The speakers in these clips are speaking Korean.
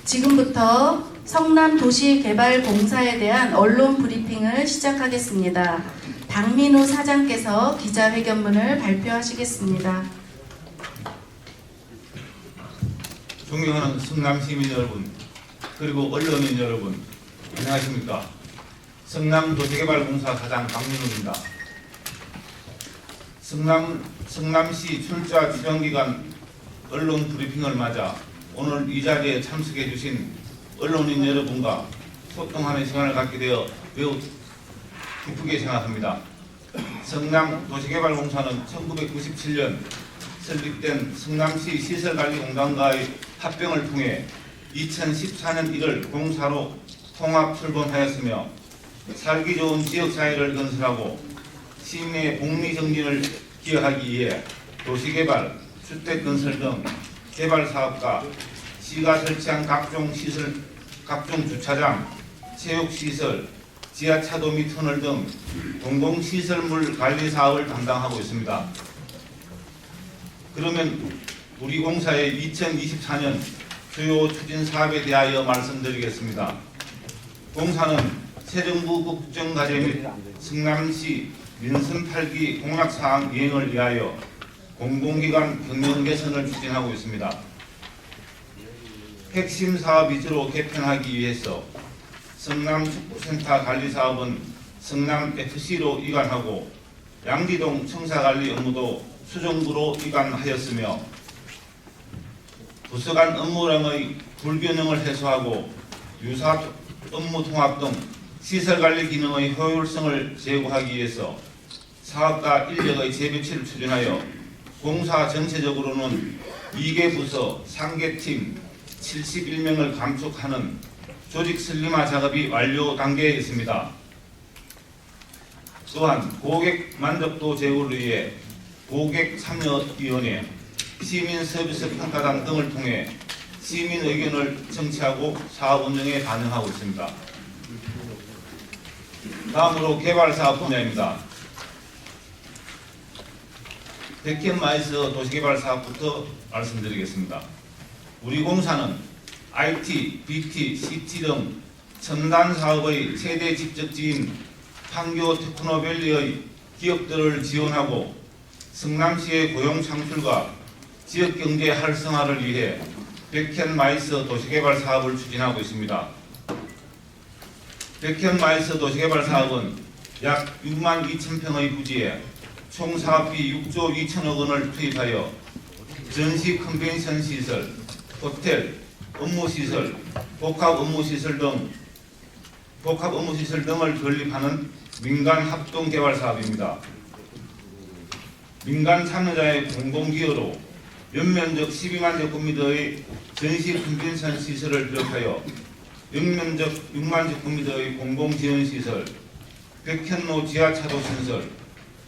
지금부터 성남도시개발공사에 대한 언론 브리핑을 시작하겠습니다. 박민우 사장께서 기자회견문을 발표하시겠습니다. 존경하는 성남시민 여러분, 그리고 언론인 여러분, 안녕하십니까? 성남도시개발공사 사장 박민우입니다. 성남시 출자 지정기간 언론 브리핑을 맞아 오늘 이 자리에 참석해 주신 언론인 여러분과 소통하는 시간을 갖게 되어 매우 기쁘게 생각합니다. 성남도시개발공사는 1997년 설립된 성남시 시설관리공단과의 합병을 통해 2014년 1월 공사로 통합 출범하였으며 살기 좋은 지역사회를 건설하고 시민의 복리정진을 기여하기 위해 도시개발, 주택건설 등 개발사업과 시가 설치한 각종 시설, 각종 주차장, 체육시설, 지하차도 및 터널 등 공공시설물 관리 사업을 담당하고 있습니다. 그러면 우리 공사의 2024년 주요 추진 사업에 대하여 말씀드리겠습니다. 공사는 새정부 국정과제 및 성남시 민선 8기 공약사항 이행을 위하여 공공기관 경영 개선을 추진하고 있습니다. 핵심 사업 위주로 개편하기 위해서 성남축구센터 관리사업은 성남FC로 이관하고 양지동 청사관리 업무도 수정구로 이관하였으며 부서 간 업무량의 불균형을 해소하고 유사 업무 통합 등 시설관리 기능의 효율성을 제고하기 위해서 사업과 인력의 재배치를 추진하여 공사 전체적으로는 2개 부서, 3개 팀, 71명을 감축하는 조직 슬림화 작업이 완료 단계에 있습니다. 또한 고객 만족도 제고를 위해 고객 참여위원회, 시민 서비스 평가단 등을 통해 시민 의견을 청취하고 사업 운영에 반영하고 있습니다. 다음으로 개발사업 분야입니다. 백현마이스 도시개발 사업부터 말씀드리겠습니다. 우리 공사는 IT, BT, CT 등 첨단 사업의 최대 직접지인 판교 테크노밸리의 기업들을 지원하고 성남시의 고용 창출과 지역경제 활성화를 위해 백현마이스 도시개발 사업을 추진하고 있습니다. 백현마이스 도시개발 사업은 약 6만 2천 평의 부지에 총 사업비 6조 2천억 원을 투입하여 전시 컨벤션 시설, 호텔, 업무시설, 복합 업무시설 등을 건립하는 민간 합동 개발 사업입니다. 민간 참여자의 공공기여로 연면적 12만 제곱미터의 전시 컨벤션 시설을 비롯하여 연면적 6만 제곱미터의 공공지원시설, 백현로 지하차도 신설,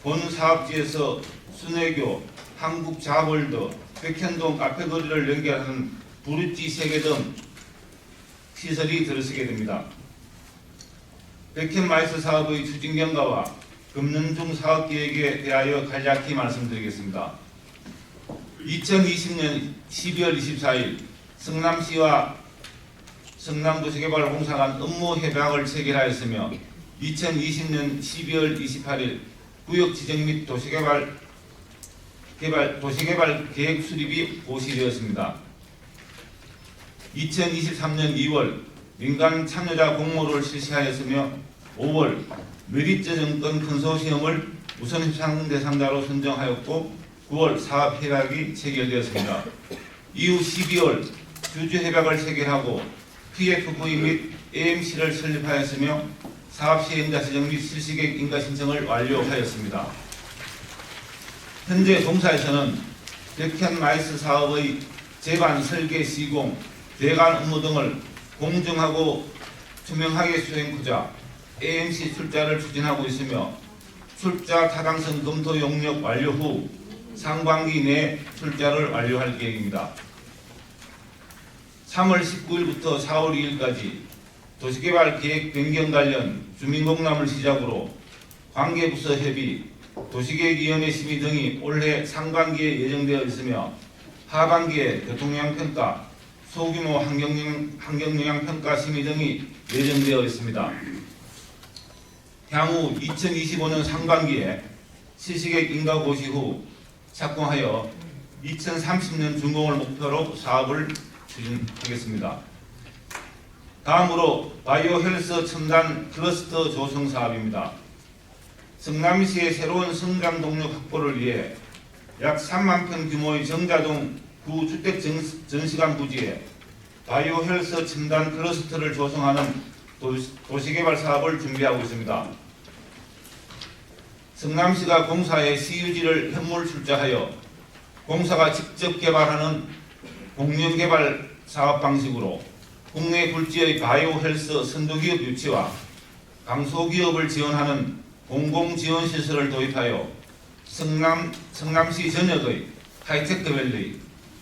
본 사업지에서 순회교, 한국자월드, 백현동 카페거리를 연결하는 브릿지 3개 등 시설이 들어서게 됩니다. 백현마이스 사업의 추진 경과와 금년 중 사업계획에 대하여 간략히 말씀드리겠습니다. 2020년 12월 24일 성남시와 성남도시개발공사 간 업무 협약을 체결하였으며 2020년 12월 28일 구역 지정 및 도시개발 계획 수립이 고시되었습니다. 2023년 2월 민간 참여자 공모를 실시하였으며 5월 메리트 정권 컨소시엄을 우선 협상 대상자로 선정하였고 9월 사업 협약이 체결되었습니다. 이후 12월 주주 협약을 체결하고 PFV 및 AMC를 설립하였으며 사업 시행자 지정 및 실시계획 인가 신청을 완료하였습니다. 현재 공사에서는 백현마이스 사업의 제반 설계 시공, 대관 업무 등을 공정하고 투명하게 수행하고자 AMC 출자를 추진하고 있으며 출자 타당성 검토 용역 완료 후 상반기 내 출자를 완료할 계획입니다. 3월 19일부터 4월 2일까지 도시개발 계획 변경 관련 주민공람을 시작으로 관계부서 협의, 도시계획위원회 심의 등이 올해 상반기에 예정되어 있으며 하반기에 교통영향평가, 소규모 환경영향 평가 심의 등이 예정되어 있습니다. 향후 2025년 상반기에 실시계획 인가 고시 후 착공하여 2030년 준공을 목표로 사업을 추진하겠습니다. 다음으로 바이오 헬스 첨단 클러스터 조성 사업입니다. 성남시의 새로운 성장 동력 확보를 위해 약 3만 평 규모의 정자동 구주택 전시관 부지에 바이오 헬스 첨단 클러스터를 조성하는 도시개발 사업을 준비하고 있습니다. 성남시가 공사에 시유지를 현물 출자하여 공사가 직접 개발하는 공영개발 사업 방식으로 국내 굴지의 바이오 헬스 선도기업 유치와 강소기업을 지원하는 공공지원시설을 도입하여 성남시 전역의 하이테크밸리,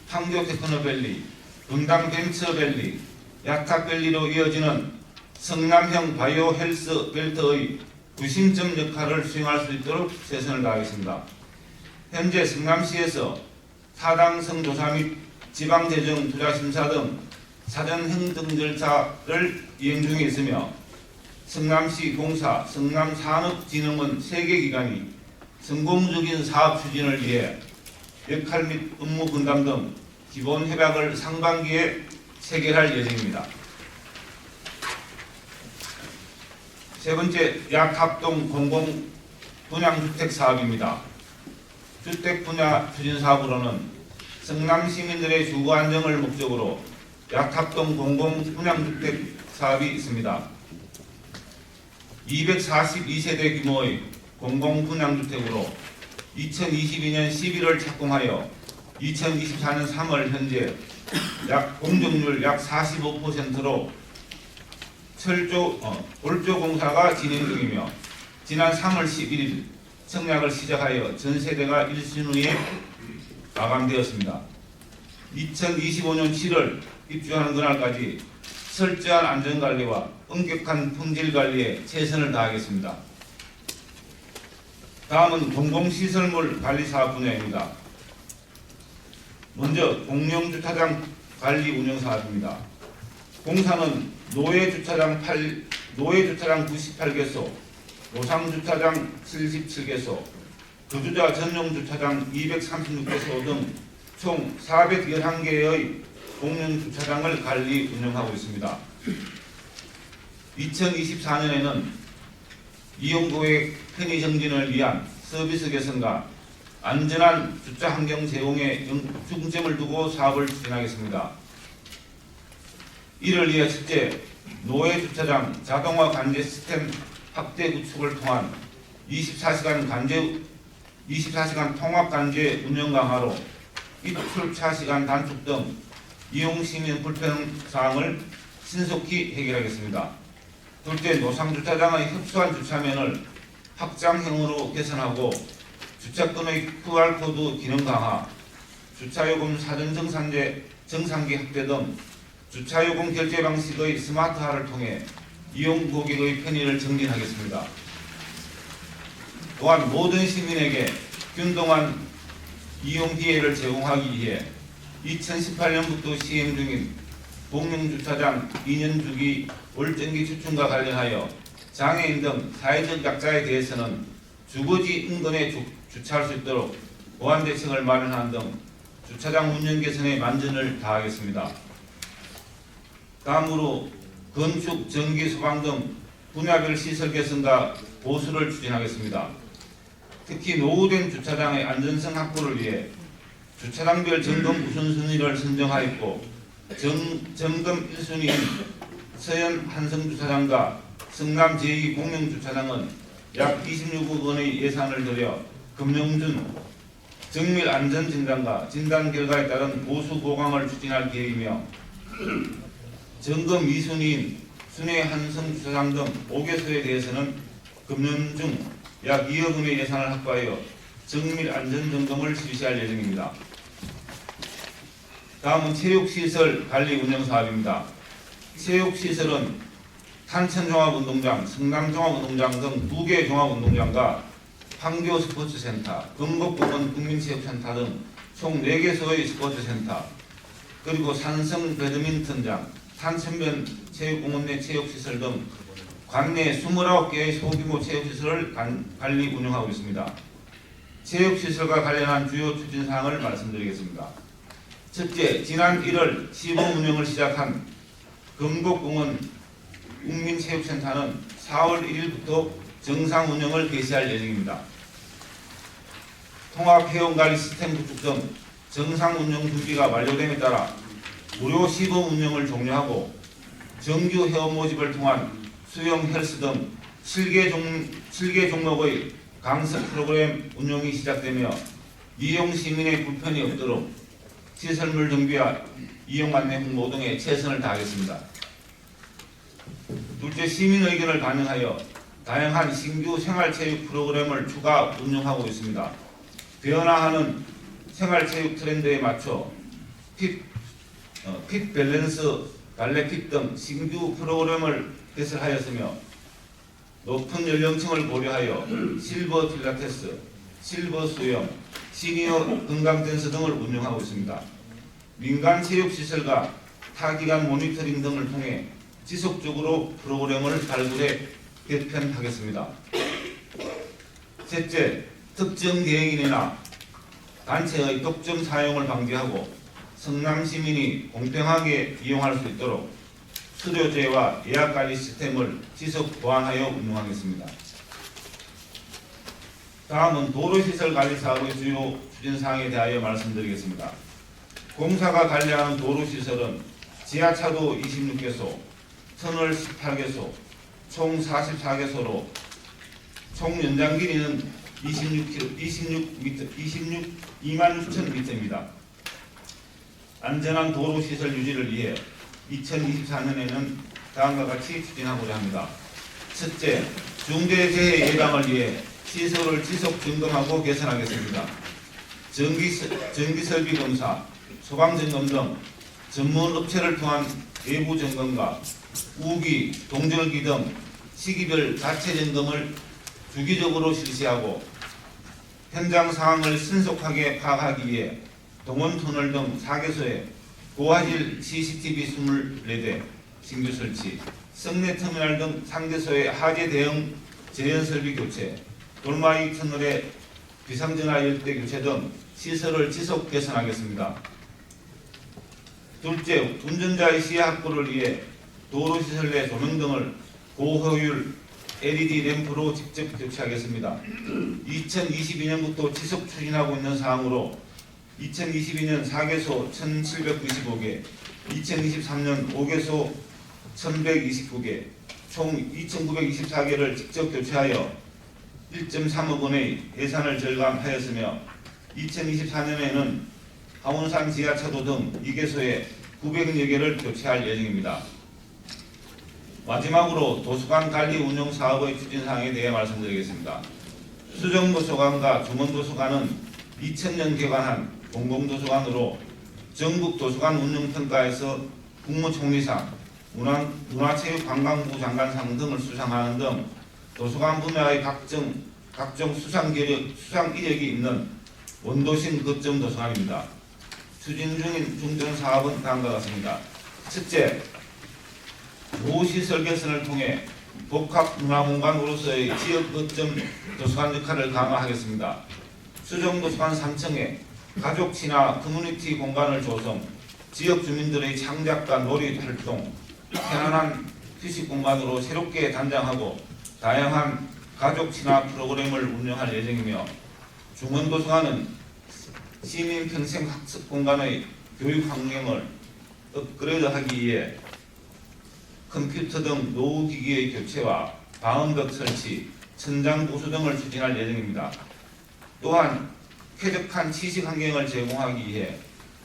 판교테크노밸리, 분당벤처밸리, 야탁밸리로 이어지는 성남형 바이오 헬스 벨트의 구심점 역할을 수행할 수 있도록 최선을 다하겠습니다. 현재 성남시에서 타당성 조사 및 지방재정투자심사 등 사전 행정 절차를 이행 중에 있으며 성남시 공사, 성남산업진흥원 3개 기관이 성공적인 사업 추진을 위해 역할 및 업무 분담 등 기본 협약을 상반기에 체결할 예정입니다. 세 번째, 약합동 공공 분양주택 사업입니다. 주택 분야 추진 사업으로는 성남 시민들의 주거 안정을 목적으로 약합동 공공 분양주택 사업이 있습니다. 242세대 규모의 공공 분양주택으로 2022년 11월 착공하여 2024년 3월 현재 공정률 약 45%로 골조 공사가 진행 중이며 지난 3월 11일 청약을 시작하여 전세대가 1순위에 마감되었습니다. 2025년 7월 입주하는 그날까지 철저한 안전관리와 엄격한 품질관리에 최선을 다하겠습니다. 다음은 공공시설물 관리사업 분야입니다. 먼저 공영주차장 관리 운영 사업입니다. 공사는 노예주차장 98개소, 노상주차장 77개소, 거주자 전용주차장 236개소 등 총 411개의 공영주차장을 관리 운영하고 있습니다. 2024년에는 이용고객 편의 정진을 위한 서비스 개선과 안전한 주차 환경 제공에 중점을 두고 사업을 추진하겠습니다. 이를 위해 첫째, 노예 주차장 자동화 관제 시스템 확대 구축을 통한 24시간 통합 관제 운영 강화로 입출차 시간 단축 등 이용 시민 불편 사항을 신속히 해결하겠습니다. 둘째, 노상주차장의 협소한 주차면을 확장형으로 개선하고 주차권의 QR코드 기능 강화, 주차요금 사전 정산기 확대 등 주차요금 결제 방식의 스마트화를 통해 이용 고객의 편의를 증진하겠습니다. 또한 모든 시민에게 균등한 이용 기회를 제공하기 위해 2018년부터 시행 중인 공영주차장 2년 주기 월정기 추천과 관련하여 장애인 등 사회적 약자에 대해서는 주거지 인근에 주차할 수 있도록 보완 대책을 마련하는 등 주차장 운영 개선에 만전을 다하겠습니다. 다음으로 건축, 전기, 소방 등 분야별 시설 개선과 보수를 추진하겠습니다. 특히 노후된 주차장의 안전성 확보를 위해 주차장별 점검 우선순위를 선정하였고 점검 1순위인 서현 한성주차장과 성남 제2공영주차장은 약 26억 원의 예산을 들여 금년 중 정밀 안전 진단과 진단 결과에 따른 보수 보강을 추진할 계획이며 점검 2순위인 순회 한성주차장 등 5개소에 대해서는 금년 중 약 2억 원의 예산을 확보하여 정밀 안전 점검을 실시할 예정입니다. 다음은 체육시설 관리 운영 사업입니다. 체육시설은 탄천종합운동장, 성남종합운동장 등 2개 종합운동장과 판교 스포츠센터, 금곡공원 국민체육센터 등 총 4개소의 스포츠센터, 그리고 산성 배드민턴장, 산천변 체육공원 내 체육시설 등 관내 29개의 소규모 체육시설을 관리 운영하고 있습니다. 체육시설과 관련한 주요 추진사항을 말씀드리겠습니다. 첫째, 지난 1월 시범 운영을 시작한 금곡공원 국민체육센터는 4월 1일부터 정상 운영을 개시할 예정입니다. 통합회원관리 시스템 구축 등 정상 운영 준비가 완료됨에 따라 무료 시범 운영을 종료하고 정규 회원 모집을 통한 수영 헬스 등 7개 종목의 강습 프로그램 운영이 시작되며 이용 시민의 불편이 없도록 시설물 정비와 이용 안내 홍보 등에 최선을 다하겠습니다. 둘째, 시민 의견을 반영하여 다양한 신규 생활체육 프로그램을 추가 운영하고 있습니다. 변화하는 생활체육 트렌드에 맞춰 핏 밸런스, 발레핏 등 신규 프로그램을 개설하였으며 높은 연령층을 고려하여 실버 필라테스, 실버 수영, 시니어 건강댄스 등을 운영하고 있습니다. 민간 체육시설과 타기관 모니터링 등을 통해 지속적으로 프로그램을 발굴해 개편하겠습니다. 셋째, 특정 대행인이나 단체의 독점 사용을 방지하고 성남 시민이 공평하게 이용할 수 있도록 수료제와 예약관리 시스템을 지속 보완하여 운영하겠습니다. 다음은 도로시설 관리 사업의 주요 추진사항에 대하여 말씀드리겠습니다. 공사가 관리하는 도로시설은 지하차도 26개소, 터널 18개소, 총 44개소로 총 연장 길이는 26,000m입니다. 안전한 도로시설 유지를 위해 2024년에는 다음과 같이 추진하고자 합니다. 첫째, 중대재해 예방을 위해 시설을 지속 점검하고 개선하겠습니다. 전기설비 검사, 소방점검 등 전문 업체를 통한 외부 점검과 우기, 동절기 등 시기별 자체 점검을 주기적으로 실시하고 현장 상황을 신속하게 파악하기 위해 동원터널 등 4개소에 고화질 CCTV 24대 신규 설치, 성내터미널 등 3개소의 하재 대응 재현설비 교체, 돌마이 터널의 비상전화 열대 교체 등 시설을 지속 개선하겠습니다. 둘째, 운전자의 시야 확보를 위해 도로시설 내 조명 등을 고효율 LED 램프로 직접 교체하겠습니다. 2022년부터 지속 추진하고 있는 사항으로 2022년 4개소 1795개, 2023년 5개소 1129개, 총 2924개를 직접 교체하여 1.3억 원의 예산을 절감하였으며 2024년에는 하원산 지하차도 등 2개소에 900여 개를 교체할 예정입니다. 마지막으로 도서관 관리 운영 사업의 추진사항에 대해 말씀드리겠습니다. 수정도서관과 중원도서관은 2000년 개관한 공공도서관으로 전국도서관 운영평가에서 국무총리상, 문화체육관광부 장관상 등을 수상하는 등 도서관 분야의 각종 수상 이력이 있는 원도심 거점 도서관입니다. 추진 중인 중점 사업은 다음과 같습니다. 첫째, 도시설 개선을 통해 복합문화공간으로서의 지역 거점 도서관 역할을 강화하겠습니다. 수정도서관 3층에 가족 친화 커뮤니티 공간을 조성, 지역 주민들의 창작과 놀이 활동, 편안한 휴식 공간으로 새롭게 단장하고 다양한 가족 친화 프로그램을 운영할 예정이며, 중원도서관은 시민 평생 학습 공간의 교육 환경을 업그레이드하기 위해 컴퓨터 등 노후 기기의 교체와 방음벽 설치, 천장 보수 등을 추진할 예정입니다. 또한 쾌적한 취식 환경을 제공하기 위해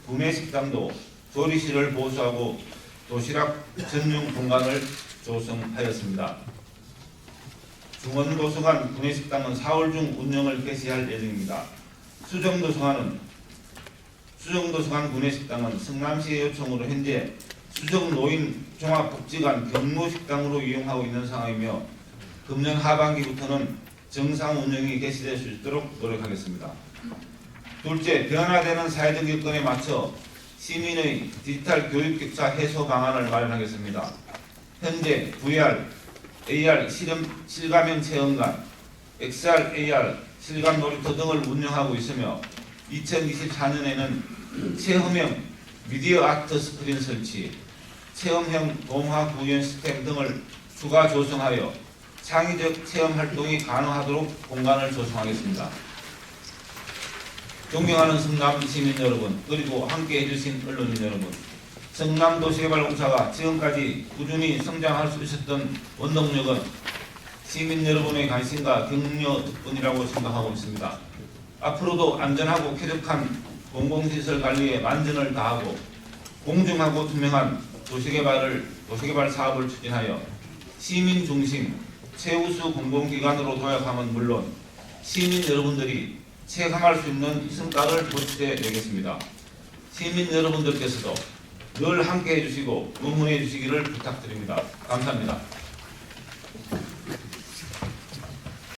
구내식당도 조리실을 보수하고 도시락 전용 공간을 조성하였습니다. 중원도서관 구내식당은 4월 중 운영을 개시할 예정입니다. 수정도서관 구내식당은 성남시의 요청으로 현재 수정노인 종합복지관 경로식당으로 이용하고 있는 상황이며 금년 하반기부터는 정상 운영이 개시될 수 있도록 노력하겠습니다. 둘째, 변화되는 사회적 여건에 맞춰 시민의 디지털 교육 격차 해소 방안을 마련하겠습니다. 현재 VR, AR 실감형 체험관, XR, AR 실감 놀이터 등을 운영하고 있으며 2024년에는 체험형 미디어 아트 스크린 설치, 체험형 동화 구현 시스템 등을 추가 조성하여 창의적 체험 활동이 가능하도록 공간을 조성하겠습니다. 존경하는 성남 시민 여러분, 그리고 함께 해주신 언론인 여러분, 성남도시개발공사가 지금까지 꾸준히 성장할 수 있었던 원동력은 시민 여러분의 관심과 격려 덕분이라고 생각하고 있습니다. 앞으로도 안전하고 쾌적한 공공시설 관리에 만전을 다하고 공정하고 투명한 도시개발 사업을 추진하여 시민 중심 최우수 공공기관으로 도약함은 물론 시민 여러분들이 체감할 수 있는 성과를 도출해 내겠습니다. 시민 여러분들께서도 늘 함께 해주시고 응원해 주시기를 부탁드립니다. 감사합니다.